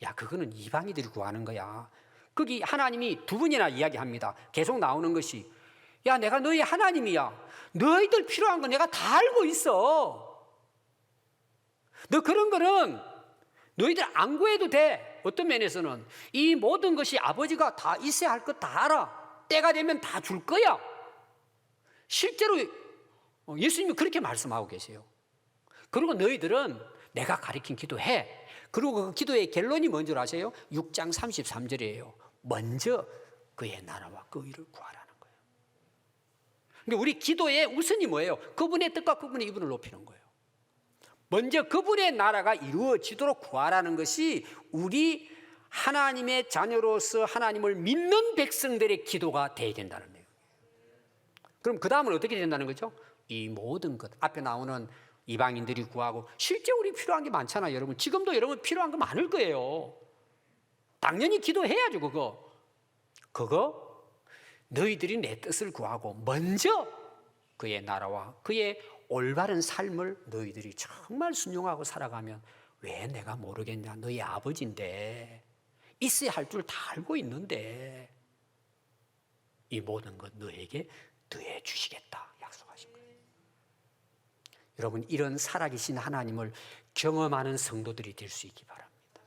야, 그거는 이방인들이 구하는 거야. 거기 하나님이 두 번이나 이야기합니다. 계속 나오는 것이, 야, 내가 너희 하나님이야. 너희들 필요한 거 내가 다 알고 있어. 너 그런 거는 너희들 안 구해도 돼. 어떤 면에서는 이 모든 것이 아버지가 다 있어야 할 것 다 알아. 때가 되면 다 줄 거야. 실제로 예수님이 그렇게 말씀하고 계세요. 그리고 너희들은 내가 가르친 기도해. 그리고 그 기도의 결론이 뭔 줄 아세요? 6장 33절이에요. 먼저 그의 나라와 그 의를 구하라는 거예요. 그러니까 우리 기도의 우선이 뭐예요? 그분의 뜻과 그분의 이분을 높이는 거예요. 먼저 그분의 나라가 이루어지도록 구하라는 것이 우리 하나님의 자녀로서 하나님을 믿는 백성들의 기도가 되어야 된다는 거예요. 그럼 그 다음은 어떻게 된다는 거죠? 이 모든 것 앞에 나오는 이방인들이 구하고 실제 우리 필요한 게 많잖아요. 여러분 지금도 여러분 필요한 거 많을 거예요. 당연히 기도해야죠. 그거 너희들이 내 뜻을 구하고 먼저 그의 나라와 그의 올바른 삶을 너희들이 정말 순종하고 살아가면 왜 내가 모르겠냐. 너희 아버지인데 있어야 할 줄 다 알고 있는데 이 모든 것 너에게 더해 주시겠다 약속하신 거예요. 여러분 이런 살아계신 하나님을 경험하는 성도들이 될 수 있기 바랍니다.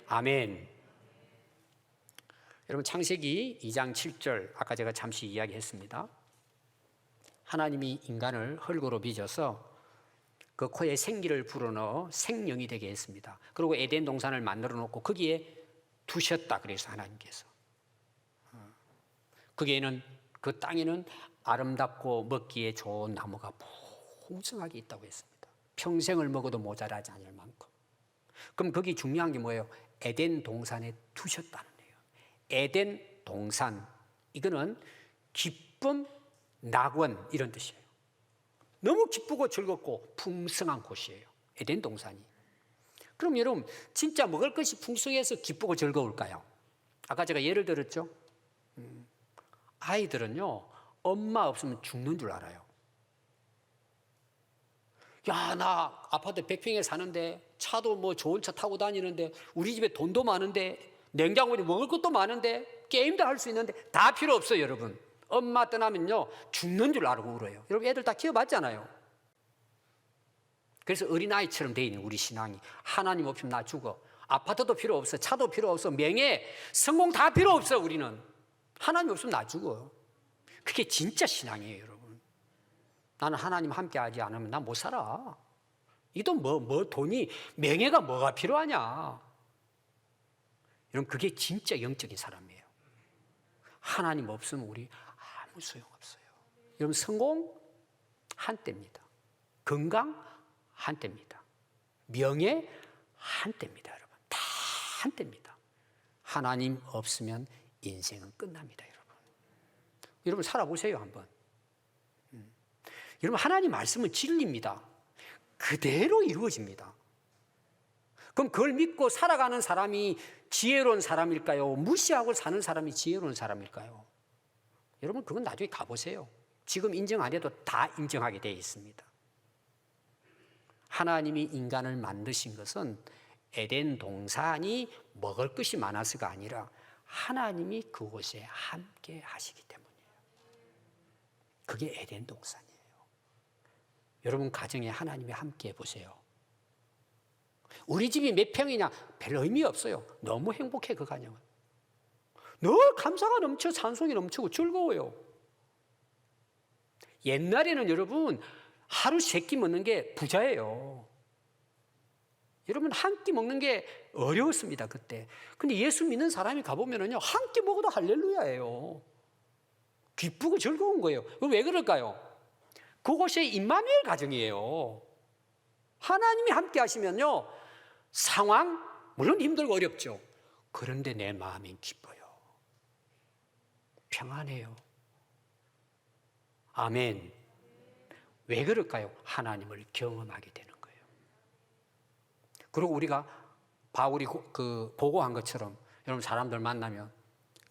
아멘. 여러분 창세기 2장 7절 아까 제가 잠시 이야기했습니다. 하나님이 인간을 흙으로 빚어서 그 코에 생기를 불어넣어 생명이 되게 했습니다. 그리고 에덴 동산을 만들어 놓고 거기에 두셨다 그래서 하나님께서 거기에는 그 땅에는 아름답고 먹기에 좋은 나무가 풍성하게 있다고 했습니다. 평생을 먹어도 모자라지 않을 만큼. 그럼 거기 중요한 게 뭐예요? 에덴 동산에 두셨다는 거예요. 에덴 동산 이거는 기쁨, 낙원 이런 뜻이에요. 너무 기쁘고 즐겁고 풍성한 곳이에요. 에덴 동산이. 그럼 여러분 진짜 먹을 것이 풍성해서 기쁘고 즐거울까요? 아까 제가 예를 들었죠. 아이들은요 엄마 없으면 죽는 줄 알아요. 야, 나 아파트 100평에 사는데 차도 뭐 좋은 차 타고 다니는데 우리 집에 돈도 많은데 냉장고에 먹을 것도 많은데 게임도 할 수 있는데 다 필요 없어요. 여러분 엄마 떠나면요 죽는 줄 알고 울어요. 여러분 애들 다 키워봤잖아요. 그래서 어린아이처럼 돼 있는 우리 신앙이 하나님 없으면 나 죽어. 아파트도 필요 없어. 차도 필요 없어. 명예, 성공 다 필요 없어. 우리는 하나님 없으면 나 죽어. 그게 진짜 신앙이에요. 여러분 나는 하나님 함께 하지 않으면 나 못 살아. 이 돈 뭐 돈이 명예가 뭐가 필요하냐. 여러분 그게 진짜 영적인 사람이에요. 하나님 없으면 우리 아무 소용없어요. 여러분 성공 한때입니다. 건강 한때입니다. 명예 한때입니다. 여러분 다 한때입니다. 하나님 없으면 인생은 끝납니다. 여러분 살아보세요 한번. 여러분 하나님 말씀은 진리입니다. 그대로 이루어집니다. 그럼 그걸 믿고 살아가는 사람이 지혜로운 사람일까요? 무시하고 사는 사람이 지혜로운 사람일까요? 여러분 그건 나중에 가보세요. 지금 인정 안 해도 다 인정하게 되어 있습니다. 하나님이 인간을 만드신 것은 에덴 동산이 먹을 것이 많아서가 아니라 하나님이 그곳에 함께 하시기 때문이에요. 그게 에덴 동산이에요. 여러분 가정에 하나님이 함께 해보세요. 우리 집이 몇 평이냐 별 의미 없어요. 너무 행복해 그 가정은. 늘 감사가 넘쳐 찬송이 넘치고 즐거워요. 옛날에는 여러분 하루 3끼 먹는 게 부자예요. 여러분 한 끼 먹는 게 어려웠습니다 그때. 근데 예수 믿는 사람이 가보면은요 한 끼 먹어도 할렐루야예요. 기쁘고 즐거운 거예요. 왜 그럴까요? 그곳이 임마누엘 가정이에요. 하나님이 함께 하시면요, 상황 물론 힘들고 어렵죠. 그런데 내 마음이 기뻐요. 평안해요. 아멘. 왜 그럴까요? 하나님을 경험하게 되는 거예요. 그리고 우리가 바울이 보고한 것처럼 여러분 사람들 만나면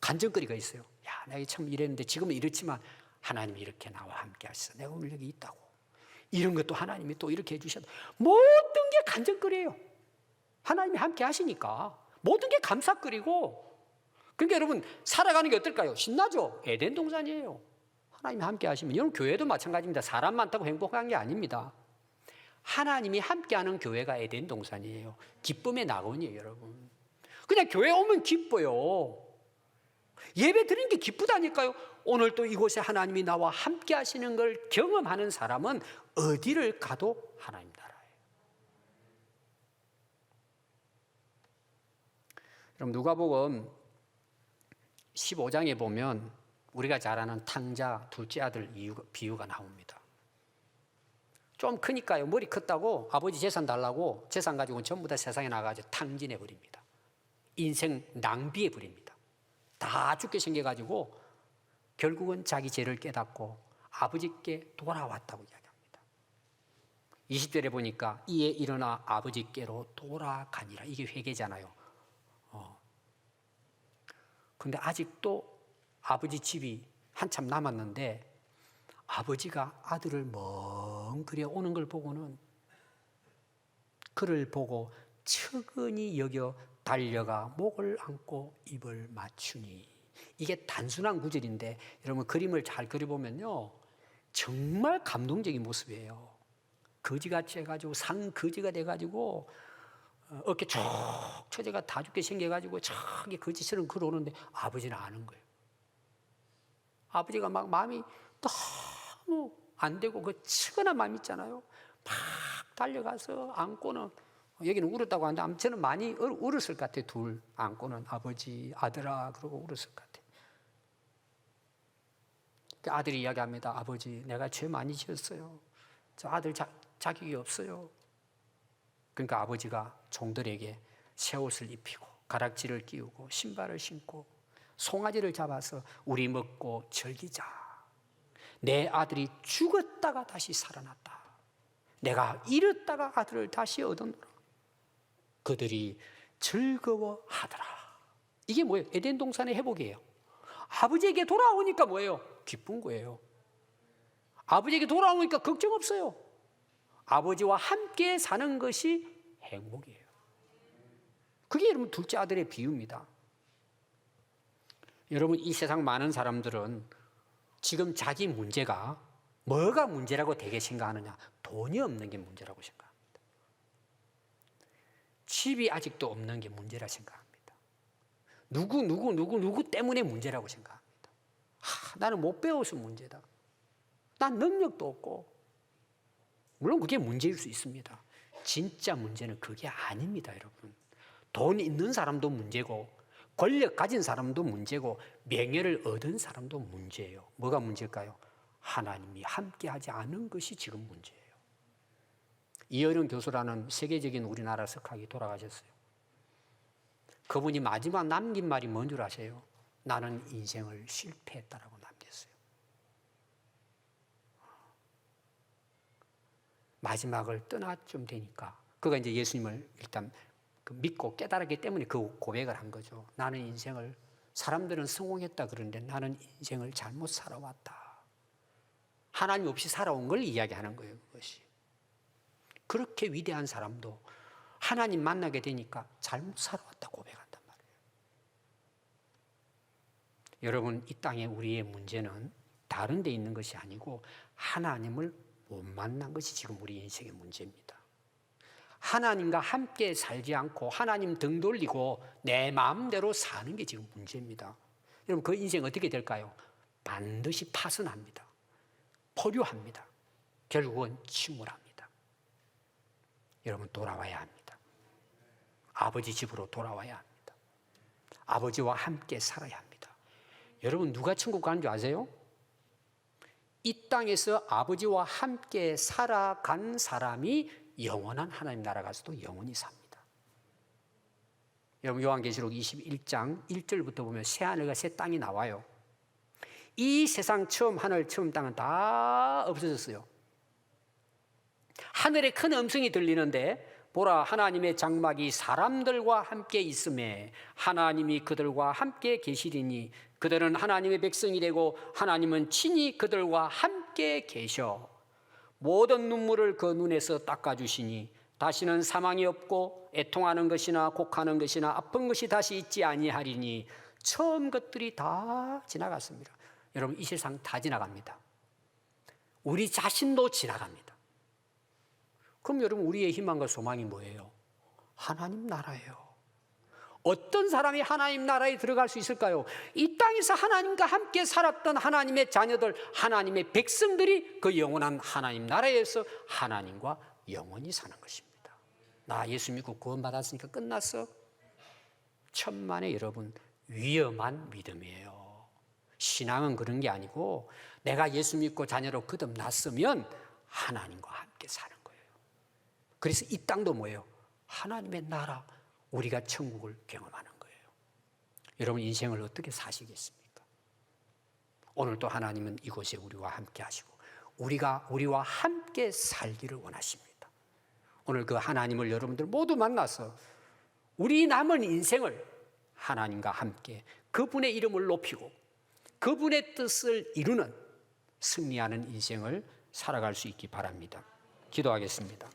간증거리가 있어요. 야, 내가 참 이랬는데 지금은 이렇지만 하나님이 이렇게 나와 함께 하셔서 내가 오늘 여기 있다고. 이런 것도 하나님이 또 이렇게 해주셨다. 모든 게 간증거리예요. 하나님이 함께 하시니까 모든 게 감사거리고. 그러니까 여러분 살아가는 게 어떨까요? 신나죠? 에덴 동산이에요. 하나님이 함께 하시면. 여러분 교회도 마찬가지입니다. 사람 많다고 행복한 게 아닙니다. 하나님이 함께하는 교회가 에덴 동산이에요. 기쁨의 낙원이에요, 여러분. 그냥 교회 오면 기뻐요. 예배 드리는 게 기쁘다니까요. 오늘 또 이곳에 하나님이 나와 함께 하시는 걸 경험하는 사람은 어디를 가도 하나님 나라예요. 그럼 누가복음 15장에 보면 우리가 잘 아는 탕자 둘째 아들 비유가 나옵니다. 좀 크니까요, 머리 컸다고 아버지 재산 달라고 재산 가지고는 전부 다 세상에 나가서 탕진해 버립니다. 인생 낭비해 버립니다. 다 죽게 생겨가지고 결국은 자기 죄를 깨닫고 아버지께 돌아왔다고 이야기합니다. 20절에 보니까 이에 일어나 아버지께로 돌아가니라. 이게 회개잖아요. 근데 아직도 아버지 집이 한참 남았는데 아버지가 아들을 먼 거리에 오는 걸 보고는 그를 보고 측은히 여겨 달려가 목을 안고 입을 맞추니. 이게 단순한 구절인데 여러분 그림을 잘 그려보면요 정말 감동적인 모습이에요. 거지같이 해가지고 상거지가 돼가지고 어깨 쭉 처제가 다 죽게 생겨가지고 저기 거지처럼 걸어오는데 아버지는 아는 거예요. 아버지가 막 마음이 너무 안 되고 그 측은한 마음 있잖아요. 막 달려가서 안고는, 여기는 울었다고 하는데 아무튼 저는 많이 울었을 것 같아요. 둘 안고는 아버지 아들아 그러고 울었을 것 같아요. 아들이 이야기합니다. 아버지 내가 죄 많이 지었어요. 저 아들 자격이 없어요. 그러니까 아버지가 종들에게 새 옷을 입히고 가락지를 끼우고 신발을 신고 송아지를 잡아서 우리 먹고 즐기자. 내 아들이 죽었다가 다시 살아났다. 내가 잃었다가 아들을 다시 얻었노라. 그들이 즐거워하더라. 이게 뭐예요? 에덴 동산의 회복이에요. 아버지에게 돌아오니까 뭐예요? 기쁜 거예요. 아버지에게 돌아오니까 걱정 없어요. 아버지와 함께 사는 것이 행복이에요. 그게 여러분 둘째 아들의 비유입니다. 여러분 이 세상 많은 사람들은 지금 자기 문제가 뭐가 문제라고 되게 생각하느냐? 돈이 없는 게 문제라고 생각합니다. 집이 아직도 없는 게 문제라 생각합니다. 누구 때문에 문제라고 생각합니다. 나는 못 배워서 문제다. 난 능력도 없고. 물론 그게 문제일 수 있습니다. 진짜 문제는 그게 아닙니다, 여러분. 돈 있는 사람도 문제고 권력 가진 사람도 문제고 명예를 얻은 사람도 문제예요. 뭐가 문제일까요? 하나님이 함께하지 않은 것이 지금 문제예요. 이어령 교수라는 세계적인 우리나라 석학이 돌아가셨어요. 그분이 마지막 남긴 말이 뭔 줄 아세요? 나는 인생을 실패했다라고 남겼어요. 마지막을 떠나쯤 되니까 그가 이제 예수님을 일단 믿고 깨달았기 때문에 그 고백을 한 거죠. 나는 인생을, 사람들은 성공했다 그러는데 나는 인생을 잘못 살아왔다. 하나님 없이 살아온 걸 이야기하는 거예요, 그것이. 그렇게 위대한 사람도 하나님 만나게 되니까 잘못 살아왔다 고백한단 말이에요. 여러분, 이 땅에 우리의 문제는 다른 데 있는 것이 아니고 하나님을 못 만난 것이 지금 우리 인생의 문제입니다. 하나님과 함께 살지 않고 하나님 등 돌리고 내 마음대로 사는 게 지금 문제입니다. 여러분 그 인생 어떻게 될까요? 반드시 파선합니다. 포류합니다. 결국은 침몰합니다. 여러분 돌아와야 합니다. 아버지 집으로 돌아와야 합니다. 아버지와 함께 살아야 합니다. 여러분 누가 천국 가는 줄 아세요? 이 땅에서 아버지와 함께 살아간 사람이 영원한 하나님 나라 가서도 영원히 삽니다. 여러분 요한계시록 21장 1절부터 보면 새 하늘과 새 땅이 나와요. 이 세상 처음 하늘 처음 땅은 다 없어졌어요. 하늘에 큰 음성이 들리는데 보라 하나님의 장막이 사람들과 함께 있음에 하나님이 그들과 함께 계시리니 그들은 하나님의 백성이 되고 하나님은 친히 그들과 함께 계셔 모든 눈물을 그 눈에서 닦아주시니 다시는 사망이 없고 애통하는 것이나 곡하는 것이나 아픈 것이 다시 있지 아니하리니 처음 것들이 다 지나갔습니다. 여러분 이 세상 다 지나갑니다. 우리 자신도 지나갑니다. 그럼 여러분 우리의 희망과 소망이 뭐예요? 하나님 나라예요. 어떤 사람이 하나님 나라에 들어갈 수 있을까요? 이 땅에서 하나님과 함께 살았던 하나님의 자녀들, 하나님의 백성들이 그 영원한 하나님 나라에서 하나님과 영원히 사는 것입니다. 나 예수 믿고 구원받았으니까 끝났어? 천만에 여러분 위험한 믿음이에요. 신앙은 그런 게 아니고 내가 예수 믿고 자녀로 거듭났으면 하나님과 함께 사는 거예요. 그래서 이 땅도 뭐예요? 하나님의 나라, 우리가 천국을 경험하는 거예요. 여러분 인생을 어떻게 사시겠습니까? 오늘도 하나님은 이곳에 우리와 함께 하시고 우리와 함께 살기를 원하십니다. 오늘 그 하나님을 여러분들 모두 만나서 우리 남은 인생을 하나님과 함께 그분의 이름을 높이고 그분의 뜻을 이루는 승리하는 인생을 살아갈 수 있기 바랍니다. 기도하겠습니다.